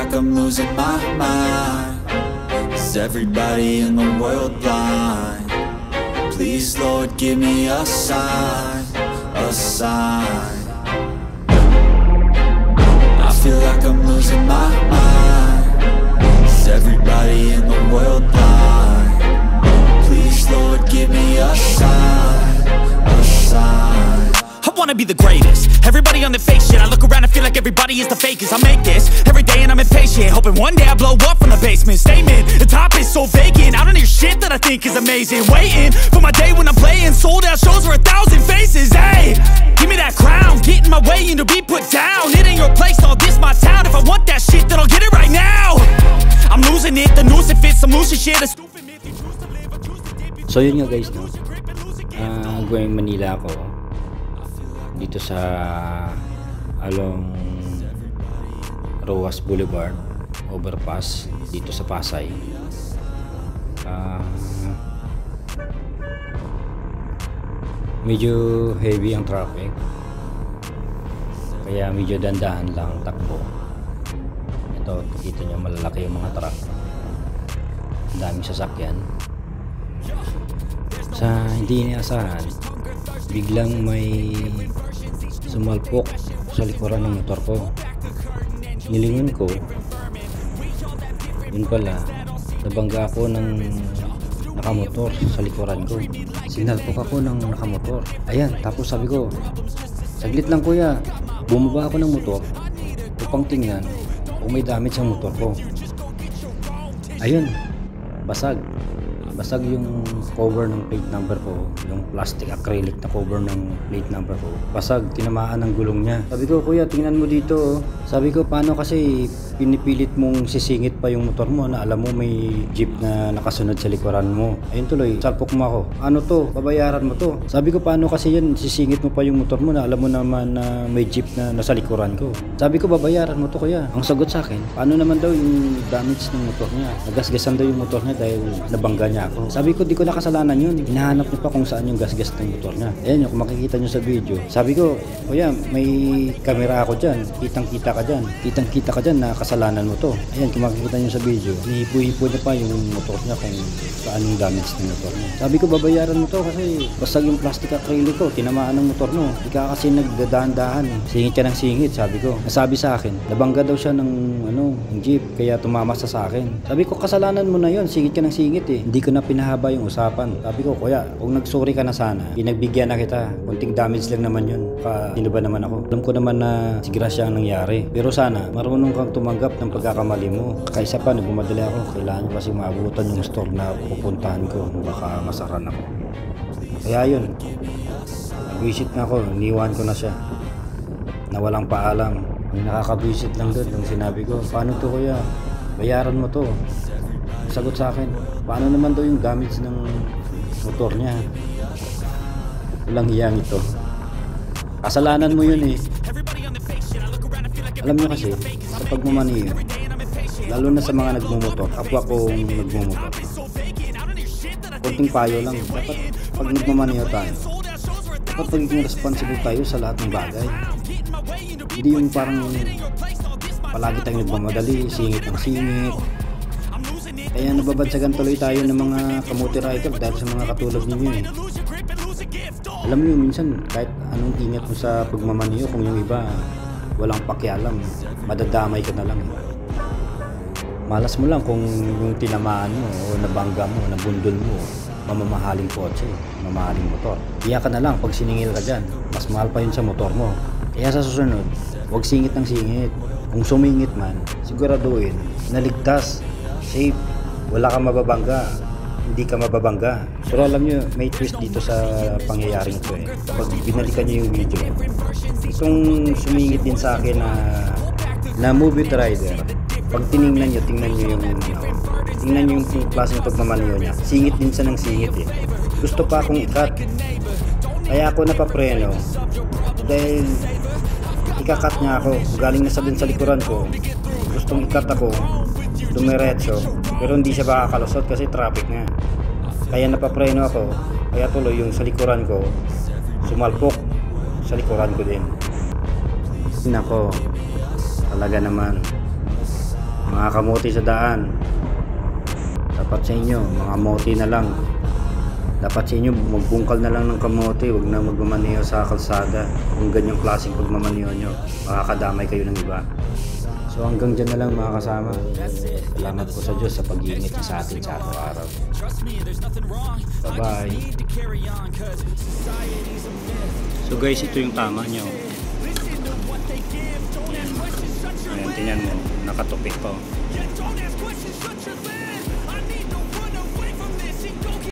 like I'm losing my mind. Is everybody in the world blind? Please, Lord, give me a sign, a sign. I feel like I'm losing my mind. Is everybody in the world blind? Please, Lord, give me a sign, a sign. I wanna be the greatest. Everybody on the fake shit. I look around and feel like everybody is the fakest. I make this every day and I'm impatient, hoping one day I blow up from the basement. Statement, the top is so vacant. I don't hear shit that I think is amazing. Waiting for my day when I'm playing sold out shows for 1,000 faces. Hey, give me that crown, get in my way and to be put down. It ain't your place, all this my town. If I want that shit, then I'll get it right now. I'm losing it, the noose it fits, I'm losing shit. So yun nga guys, no? Going Manila ako dito sa along Roas Boulevard overpass dito sa Pasay. Medyo heavy ang traffic, kaya medyo dandahan lang takbo. Ito, kita nyo malalaki yung mga truck, ang daming sasakyan. Sa hindi inaasahan, biglang may sumalpok sa likuran ng motor ko. Nilingon ko, yun pala, nabangga ako ng nakamotor sa likuran ko. Sinalpok ako ng nakamotor. Ayan, tapos sabi ko, saglit lang kuya. Bumaba ako ng motor upang tingnan kung may damage ang motor ko. Ayun, basag yung cover ng plate number ko, yung plastic acrylic na cover ng plate number ko. Basag, tinamaan ng gulong niya. Sabi ko, kuya, tingnan mo dito. Sabi ko, paano kasi pinipilit mong sisingit pa yung motor mo na alam mo may jeep na nakasunod sa likuran mo? Ayun tuloy, salpok mo ako. Ano to? Babayaran mo to. Sabi ko, paano kasi yan sisingit mo pa yung motor mo na alam mo naman na may jeep na nasa likuran ko? Sabi ko, babayaran mo to kuya. Ang sagot sa akin, paano naman daw yung damage ng motor niya? Nagasgasan daw yung motor niya dahil nabangga niya ako. Sabi ko, di ko nakasalanan yun. Hinahanap niyo pa kung saan yung gasgas ng motor niya. Ayan yung kung makikita niyo sa video. Sabi ko, kuya, may camera ako dyan. Kitang-kita ka dyan. Kitang-kita ka dyan na kasalanan mo to. Ayan, kung makikita niyo sa video, hinihipo-hipo niya pa yung motor niya kung saan yung damage ng motor niya. Sabi ko, babayaran mo to kasi basag yung plastic acrylic ko. Tinamaan ng motor mo. Di ka kasi nagdadahan-dahan. Singit ka ng singit, sabi ko. Nasabi sa akin, nabangga daw siya ng jeep, kaya tumama sa akin. Sabi ko, kasalanan mo na yon, singit ka ng singit eh. Hindi ko na pinahaba yung usapan. Sabi ko, kuya, kung nagsorry ka na sana, pinagbigyan na kita. Kunting damage lang naman yun. Sino ba naman ako? Alam ko naman na sigrasya ang nangyari. Pero sana, marunong kang tumanggap ng pagkakamali mo. Kaysa pa, nagmamadali ako. Kailangan ko kasi maabutan yung store na pupuntahan ko. Baka masaran ako. Kaya yun, nag-visit na ako. Niwan ko na siya na walang paalam. Ang nakaka-visit lang doon nung sinabi ko, paano to kuya? Bayaran mo to. Sagot sa akin, paano naman daw yung damage ng motor niya? Walang hiyang ito. Kasalanan mo yun eh. Alam niyo kasi, sa pagmamaniyo, lalo na sa mga nagmumotor, kapwa kong nagmumotor, konting payo lang. Dapat pag nagmamaniyo tayo, dapat pagiging responsible tayo sa lahat ng bagay. Hindi yung parang palagi tayong nagmamadali, singit ng singit. Kaya nababadsagan tuloy tayo ng mga kamote rider dahil sa mga katulad ninyo eh. Alam niyo minsan kahit anong ingat mo sa pagmamaniyo, kung yung iba walang pakialam, madadamay ka na lang eh. Malas mo lang kung yung tinamaan mo o nabangga mo, nabundol mo, mamamahaling kotse, mamahaling motor. Iya ka na lang pag siningil ka dyan, mas mahal pa yun sa motor mo. Kaya sa susunod, huwag singit ng singit. Kung sumingit man, siguraduhin na ligtas, safe, wala kang mababangga, hindi ka mababangga. Pero alam nyo, may twist dito sa pangyayaring ito eh. Kapag binalikan nyo yung video, itong sumingit din sa akin na movie rider, pag tingnan nyo yung klaseng pagmamaniyo niya, singit din siya ng singit eh. Gusto pa akong ikat, kaya ako napapreno dahil ikakat niya ako, galing na sa likuran ko, gustong ikat ako, dumiretso, pero hindi siya makakalusot kasi traffic nga. Kaya napapreno ako, kaya tuloy yung sa likuran ko sumalpok sa likuran ko din. Nako, talaga naman Mga kamote sa daan, dapat sa inyo, mga mote na lang. Dapat sa inyo, magbungkal na lang ng kamote, huwag na magmamaneho sa kalsada. Kung ganyang klaseng pagmamaneho nyo, makakadamay kayo ng iba. So hanggang dyan na lang mga kasama. Salamat po sa Diyos sa pag-iingat niya sa atin sa araw-araw. Bye-bye. So guys, ito yung tama nyo. Ayan, tingnan mo, nakatupik pa.